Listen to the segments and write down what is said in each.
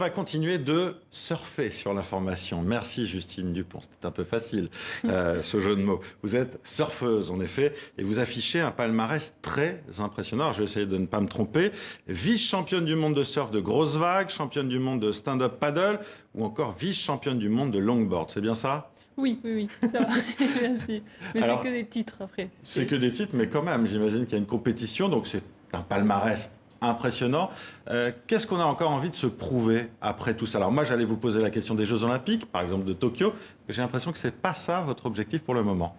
On va continuer de surfer sur l'information. Merci Justine Dupont, c'était un peu facile ce jeu de mots. Vous êtes surfeuse en effet et vous affichez un palmarès très impressionnant. Alors, je vais essayer de ne pas me tromper. Vice-championne du monde de surf de grosses vagues, championne du monde de stand-up paddle ou encore vice-championne du monde de longboard, c'est bien ça? Oui, oui, oui, ça va. Merci. Mais c'est Alors, que des titres après. c'est que des titres, mais quand même, j'imagine qu'il y a une compétition, donc c'est un palmarès impressionnant. Qu'est-ce qu'on a encore envie de se prouver après tout ça? Alors moi, j'allais vous poser la question des Jeux Olympiques, par exemple de Tokyo. J'ai l'impression que c'est pas ça votre objectif pour le moment.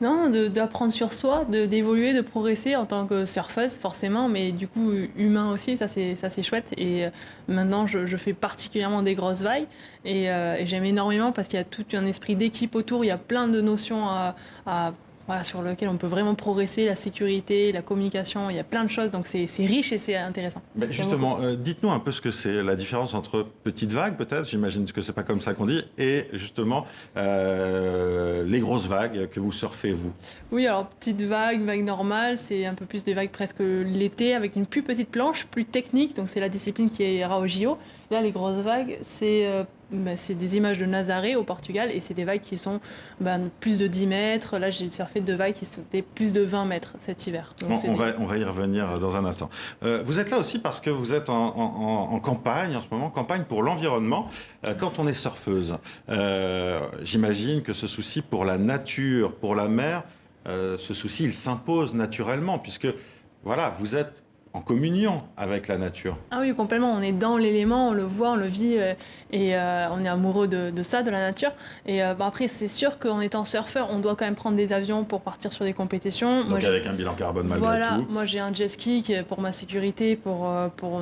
Non, d'apprendre sur soi, d'évoluer, de progresser en tant que surfeuse forcément, mais du coup humain aussi, ça c'est chouette. Et maintenant, je fais particulièrement des grosses vagues et j'aime énormément parce qu'il y a tout un esprit d'équipe autour. Il y a plein de notions voilà, sur lesquelles on peut vraiment progresser, la sécurité, la communication. Il y a plein de choses, donc c'est riche et c'est intéressant. Mais justement, dites-nous un peu ce que c'est la différence entre petite vague, peut-être, j'imagine que c'est pas comme ça qu'on dit, et justement les grosses vagues que vous surfez vous. Oui, alors petite vague, vague normale, c'est un peu plus des vagues presque l'été avec une plus petite planche, plus technique, donc c'est la discipline qui ira au JO. Là, les grosses vagues, c'est des images de Nazaré au Portugal et c'est des vagues qui sont plus de 10 mètres. Là, j'ai surfé de vagues qui étaient plus de 20 mètres cet hiver. Donc, Bon, on va y revenir dans un instant. Vous êtes là aussi parce que vous êtes en campagne en ce moment, campagne pour l'environnement. Quand on est surfeuse, j'imagine que ce souci pour la nature, pour la mer, ce souci, il s'impose naturellement puisque voilà, vous êtes en communion avec la nature. Ah oui, complètement. On est dans l'élément, on le voit, on le vit et on est amoureux de ça, de la nature. Et après, c'est sûr qu'en étant surfeur, on doit quand même prendre des avions pour partir sur des compétitions. Donc avec un bilan carbone malgré voilà, tout. moi j'ai un jet ski qui est pour ma sécurité, pour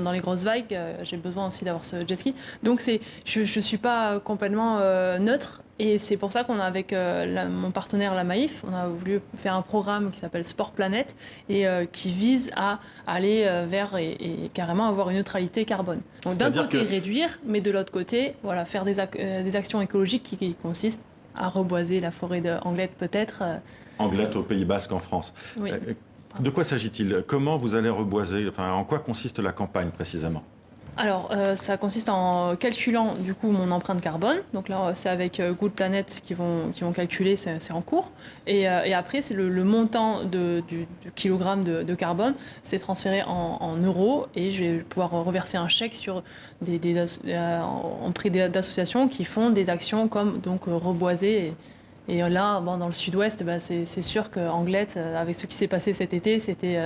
dans les grosses vagues. J'ai besoin aussi d'avoir ce jet ski. Donc je ne suis pas complètement neutre. Et c'est pour ça qu'on a avec mon partenaire la Maïf, on a voulu faire un programme qui s'appelle Sport Planète et qui vise à aller vers et carrément avoir une neutralité carbone. Donc d'un côté réduire, mais de l'autre côté, voilà, faire des actions écologiques qui consistent à reboiser la forêt d'Anglette peut-être. Anglette au Pays Basque en France. Oui. De quoi s'agit-il? Comment vous allez reboiser? Enfin, en quoi consiste la campagne précisément? Alors, ça consiste en calculant du coup mon empreinte carbone. Donc là, c'est avec Good Planet qui vont calculer, c'est en cours. Et après, c'est le montant du kilogramme de carbone, c'est transféré en euros et je vais pouvoir reverser un chèque sur en prix d'associations qui font des actions comme donc reboiser. Et là, bon, dans le sud-ouest, c'est sûr qu'Anglette, avec ce qui s'est passé cet été, c'était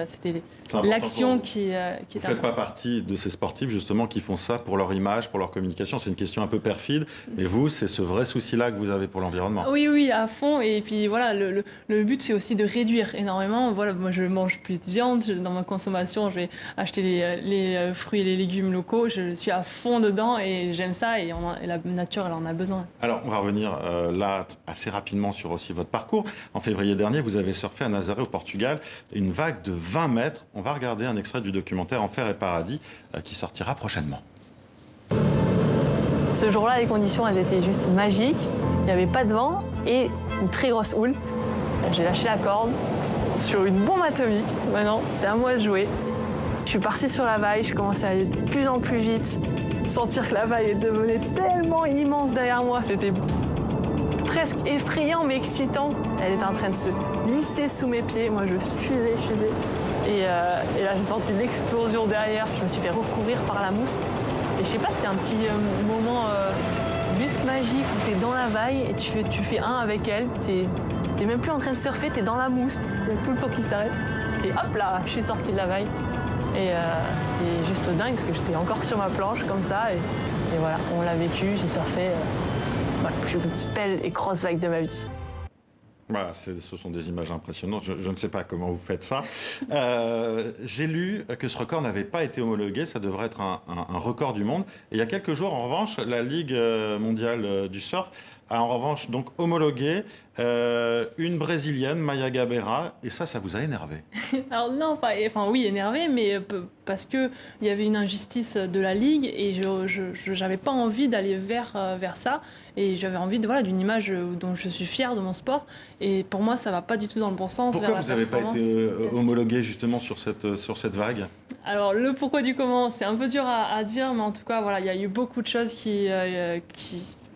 l'action qui Vous est ne faites pas partie de ces sportifs, justement, qui font ça pour leur image, pour leur communication. C'est une question un peu perfide. Mais vous, c'est ce vrai souci-là que vous avez pour l'environnement. Oui, oui, à fond. Et puis voilà, le but, c'est aussi de réduire énormément. Voilà, moi, je mange plus de viande. Dans ma consommation, je vais acheter les fruits et les légumes locaux. Je suis à fond dedans et j'aime ça. Et la nature, elle en a besoin. Alors, on va revenir là assez rapidement sur aussi votre parcours. En février dernier, vous avez surfé à Nazaré au Portugal, une vague de 20 mètres. On va regarder un extrait du documentaire Enfer et Paradis qui sortira prochainement. Ce jour-là, les conditions, elles étaient juste magiques. Il n'y avait pas de vent et une très grosse houle. J'ai lâché la corde sur une bombe atomique. Maintenant, c'est à moi de jouer. Je suis partie sur la vague, je commençais à aller de plus en plus vite. Sentir que la vague devenait tellement immense derrière moi, c'était presque effrayant mais excitant. Elle était en train de se lisser sous mes pieds. Moi, je fusais. Et là, j'ai senti l'explosion derrière. Je me suis fait recouvrir par la mousse. Et je sais pas, c'était un petit moment juste magique où tu es dans la vague et tu fais un avec elle. T'es même plus en train de surfer, tu es dans la mousse. Il y a tout le temps qui s'arrête. Et hop là, je suis sortie de la vague. Et c'était juste dingue parce que j'étais encore sur ma planche comme ça. Et voilà, on l'a vécu, j'ai surfé. La plus belle et grosse vague de ma vie. Voilà, ce sont des images impressionnantes. Je ne sais pas comment vous faites ça. J'ai lu que ce record n'avait pas été homologué. Ça devrait être un record du monde. Et il y a quelques jours, en revanche, la Ligue mondiale du surf a en revanche donc homologué une Brésilienne, Maya Gabeira, et ça vous a énervé. Alors non, oui, énervé, mais parce qu'il y avait une injustice de la Ligue et je n'avais pas envie d'aller vers ça. Et j'avais envie d'une image dont je suis fière de mon sport. Et pour moi, ça ne va pas du tout dans le bon sens. Pourquoi vous n'avez pas été homologué justement sur cette vague? Alors le pourquoi du comment, c'est un peu dur à dire, mais en tout cas, voilà, il y a eu beaucoup de choses qui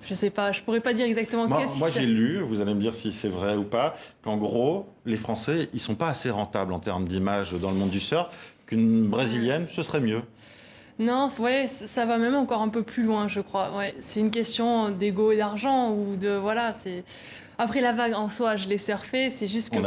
je sais pas, je pourrais pas dire exactement qu'est-ce Moi, j'ai lu, vous allez me dire si c'est vrai ou pas, qu'en gros, les Français, ils sont pas assez rentables en termes d'image dans le monde du surf, qu'une Brésilienne, ce serait mieux. Non, ouais, ça va même encore un peu plus loin, je crois. Ouais, c'est une question d'ego et d'argent ou de voilà, c'est. Après la vague en soi, je l'ai surfée, c'est juste que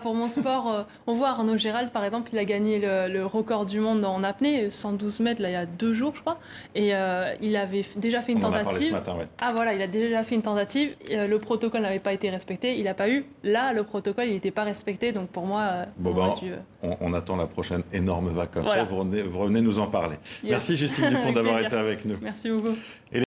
pour mon sport, on voit Arnaud Gérald par exemple, il a gagné le record du monde en apnée, 112 mètres là il y a 2 jours je crois, et il avait déjà fait une tentative. On en a parlé ce matin, ouais. Ah voilà, il a déjà fait une tentative, le protocole n'avait pas été respecté, il n'a pas eu. Là, le protocole il n'était pas respecté, donc pour moi, on attend la prochaine énorme vague. Voilà. Vous revenez nous en parler. Merci Justine Dupont d'avoir été avec nous. Merci beaucoup.